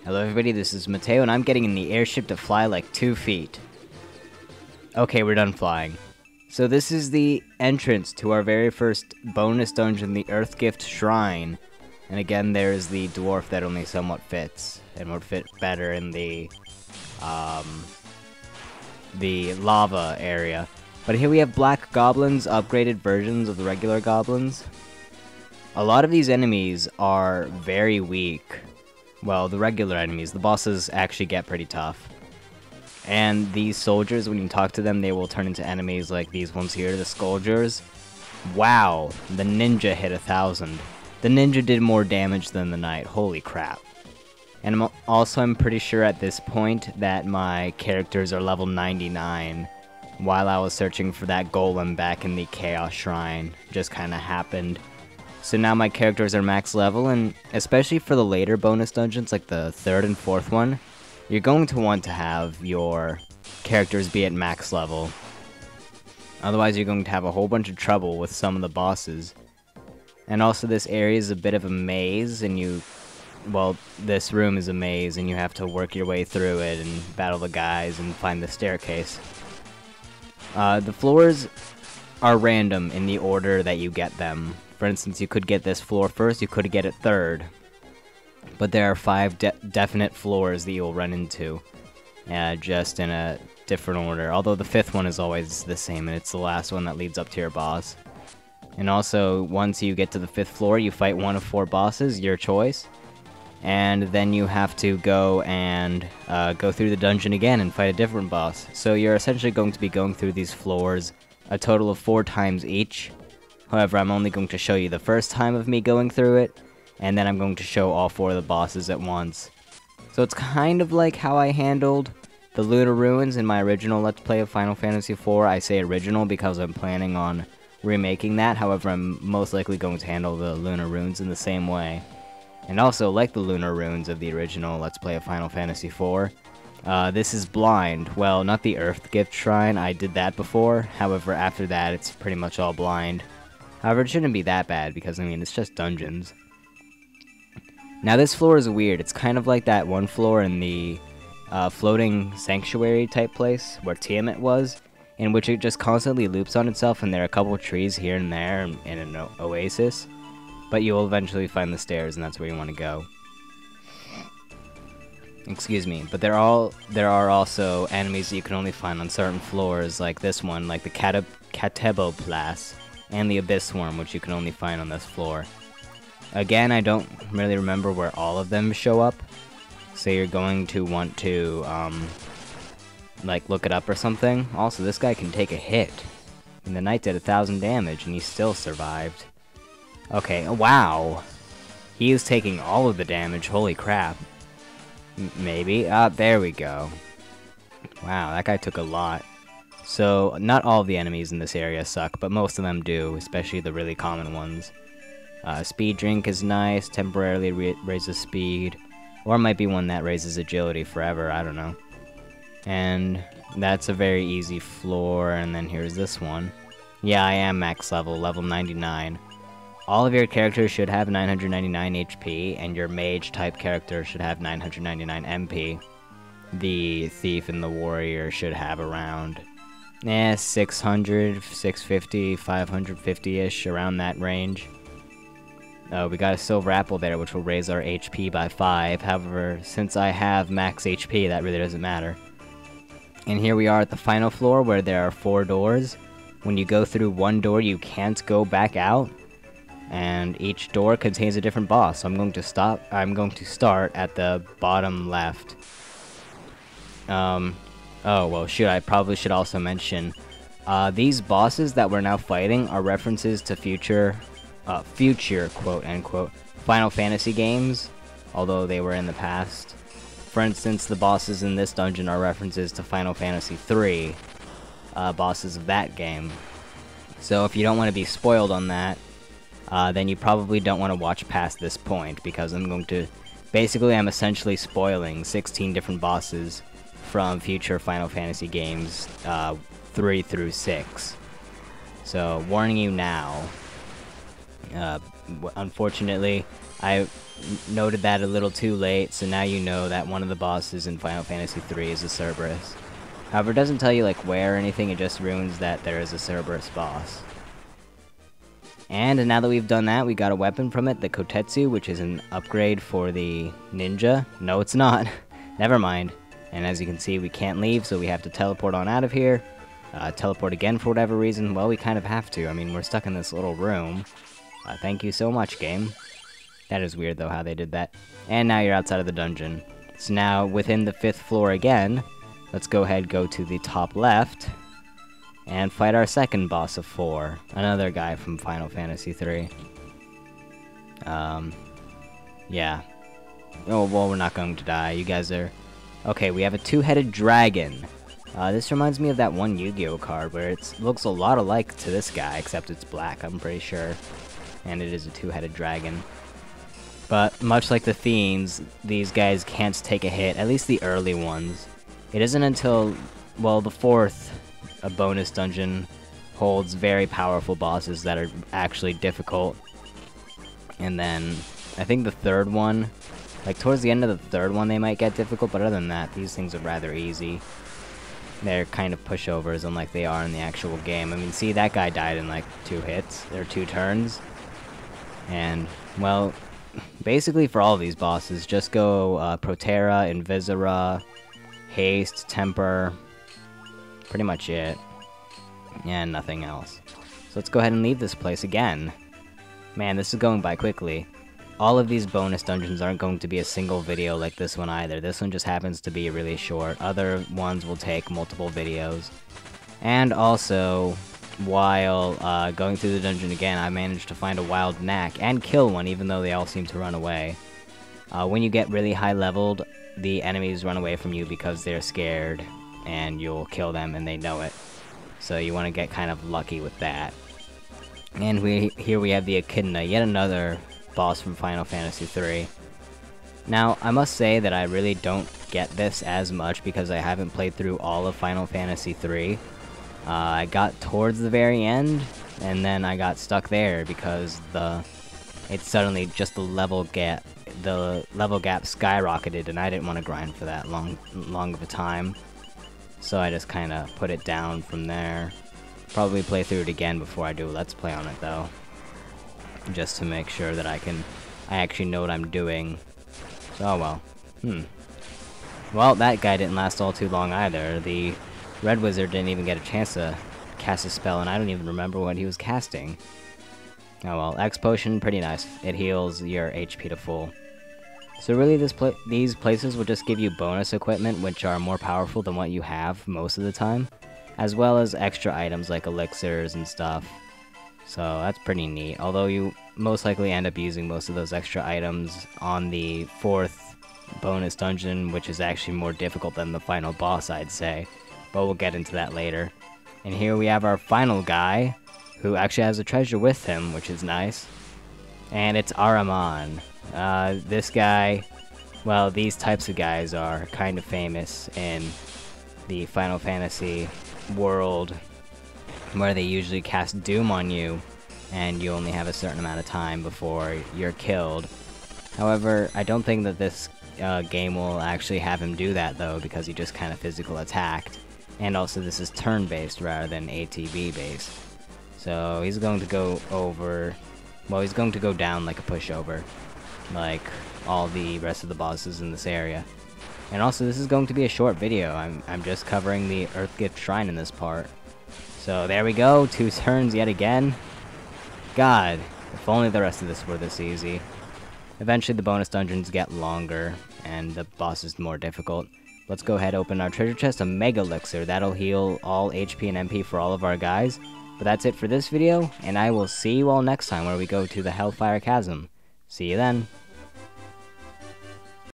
Hello everybody, this is Mateo, and I'm getting in the airship to fly like 2 feet. Okay, we're done flying. So this is the entrance to our very first bonus dungeon, the Earthgift Shrine. And again, there's the dwarf that only somewhat fits, and would fit better in the lava area. But here we have black goblins, upgraded versions of the regular goblins. A lot of these enemies are very weak. Well, the regular enemies, the bosses actually get pretty tough. And these soldiers, when you talk to them, they will turn into enemies like these ones here, the Scourgers. Wow, the ninja hit 1,000. The ninja did more damage than the knight, holy crap. And I'm pretty sure at this point that my characters are level 99. While I was searching for that golem back in the Chaos Shrine, just kinda happened. So now my characters are max level, and especially for the later bonus dungeons, like the 3rd and 4th one, you're going to want to have your characters be at max level. Otherwise you're going to have a whole bunch of trouble with some of the bosses. And also this area is a bit of a maze, and well, this room is a maze, and you have to work your way through it and battle the guys and find the staircase. The floors are random in the order that you get them. For instance, you could get this floor first, you could get it 3rd. But there are 5 definite floors that you'll run into, just in a different order. Although the 5th one is always the same, and it's the last one that leads up to your boss. And also, once you get to the 5th floor, you fight one of 4 bosses, your choice. And then you have to go and go through the dungeon again and fight a different boss. So you're essentially going to be going through these floors a total of 4 times each. However, I'm only going to show you the first time of me going through it, and then I'm going to show all 4 of the bosses at once. So it's kind of like how I handled the Lunar Ruins in my original Let's Play of Final Fantasy IV. I say original because I'm planning on remaking that, however I'm most likely going to handle the Lunar Ruins in the same way. And also, like the Lunar Ruins of the original Let's Play of Final Fantasy IV, this is blind. Well, not the Earthgift Shrine, I did that before, however after that it's pretty much all blind. However, it shouldn't be that bad, because, I mean, it's just dungeons. Now, this floor is weird. It's kind of like that one floor in the floating sanctuary type place, where Tiamat was, in which it just constantly loops on itself, and there are a couple trees here and there in an oasis. But you will eventually find the stairs, and that's where you want to go. Excuse me, but there are also enemies that you can only find on certain floors, like this one, like the Cateboplas, and the Abyss Worm, which you can only find on this floor. Again, I don't really remember where all of them show up, so you're going to want to, like, look it up or something. Also, this guy can take a hit, and the knight did 1,000 damage, and he still survived. Okay, wow! He is taking all of the damage, holy crap. Maybe? There we go. Wow, that guy took a lot. So, not all of the enemies in this area suck, but most of them do, especially the really common ones. Speed Drink is nice, temporarily raises speed, or it might be one that raises agility forever, I don't know. And that's a very easy floor, and then here's this one. Yeah, I am max level, level 99. All of your characters should have 999 HP, and your mage-type character should have 999 MP. The thief and the warrior should have around 600, 650, 550-ish, around that range. We got a silver apple there, which will raise our HP by 5. However, since I have max HP, that really doesn't matter. And here we are at the final floor, where there are 4 doors. When you go through one door, you can't go back out. And each door contains a different boss. So I'm going to start at the bottom left. Oh, well, I probably should also mention, these bosses that we're now fighting are references to future quote-unquote, Final Fantasy games, although they were in the past. For instance, the bosses in this dungeon are references to Final Fantasy III, bosses of that game. So if you don't want to be spoiled on that, then you probably don't want to watch past this point, because I'm essentially spoiling 16 different bosses from future Final Fantasy games, 3 through 6. So, warning you now. Unfortunately, I noted that a little too late, so now you know that one of the bosses in Final Fantasy III is a Cerberus. However, it doesn't tell you like where or anything, it just ruins that there is a Cerberus boss. And now that we've done that, we got a weapon from it, the Kotetsu, which is an upgrade for the ninja. No, it's not. Never mind. And as you can see, we can't leave, so we have to teleport on out of here. Teleport again for whatever reason. Well, we kind of have to. I mean, we're stuck in this little room. Thank you so much, game. That is weird, though, how they did that. And now you're outside of the dungeon. So now, within the 5th floor again, let's go ahead, go to the top left, and fight our second boss of 4. Another guy from Final Fantasy III. Yeah. Oh, well, we're not going to die. You guys are... Okay, we have a 2-headed dragon. This reminds me of that one Yu-Gi-Oh card where it looks a lot alike to this guy, except it's black, I'm pretty sure. And it is a 2-headed dragon. But much like the Fiends, these guys can't take a hit, at least the early ones. It isn't until, well, the 4th bonus dungeon holds very powerful bosses that are actually difficult. And then, I think the 3rd one, like towards the end of the 3rd one they might get difficult, but other than that, these things are rather easy. They're kind of pushovers, unlike they are in the actual game. I mean, see, that guy died in like 2 hits, or 2 turns. And, well, basically for all of these bosses, just go Protera, Invisera, Haste, Temper, pretty much it, and nothing else. So let's go ahead and leave this place again. Man, this is going by quickly. All of these bonus dungeons aren't going to be a single video like this one either. This one just happens to be really short. Other ones will take multiple videos. And also, while going through the dungeon again, I managed to find a wild knack and kill one, even though they all seem to run away. When you get really high leveled, the enemies run away from you because they're scared, and you'll kill them and they know it. So you want to get kind of lucky with that. And here we have the Echidna, yet another boss from Final Fantasy III. Now, I must say that I really don't get this as much because I haven't played through all of Final Fantasy III. I got towards the very end, and then I got stuck there because it's suddenly just the level gap skyrocketed, and I didn't want to grind for that long of a time. So I just kind of put it down from there. Probably play through it again before I do a Let's Play on it, though. Just to make sure that I actually know what I'm doing. So, oh well. Well, that guy didn't last all too long either. The Red Wizard didn't even get a chance to cast a spell, and I don't even remember what he was casting. Oh well, X Potion, pretty nice. It heals your HP to full. So really, these places will just give you bonus equipment, which are more powerful than what you have most of the time, as well as extra items like elixirs and stuff. So that's pretty neat, although you most likely end up using most of those extra items on the 4th bonus dungeon, which is actually more difficult than the final boss, I'd say. But we'll get into that later. And here we have our final guy, who actually has a treasure with him, which is nice. And it's Ahriman. This guy, well, these types of guys are kind of famous in the Final Fantasy world, where they usually cast Doom on you, and you only have a certain amount of time before you're killed. However, I don't think that this game will actually have him do that, though, because he just kind of physical attacked. And also, this is turn-based rather than ATB-based. So, he's going to go over... Well, he's going to go down like a pushover, like all the rest of the bosses in this area. And also, this is going to be a short video. I'm just covering the Earthgift Shrine in this part. So there we go, 2 turns yet again. God, if only the rest of this were this easy. Eventually the bonus dungeons get longer, and the boss is more difficult. Let's go ahead and open our treasure chest, a Mega Elixir. That'll heal all HP and MP for all of our guys. But that's it for this video, and I will see you all next time where we go to the Hellfire Chasm. See you then.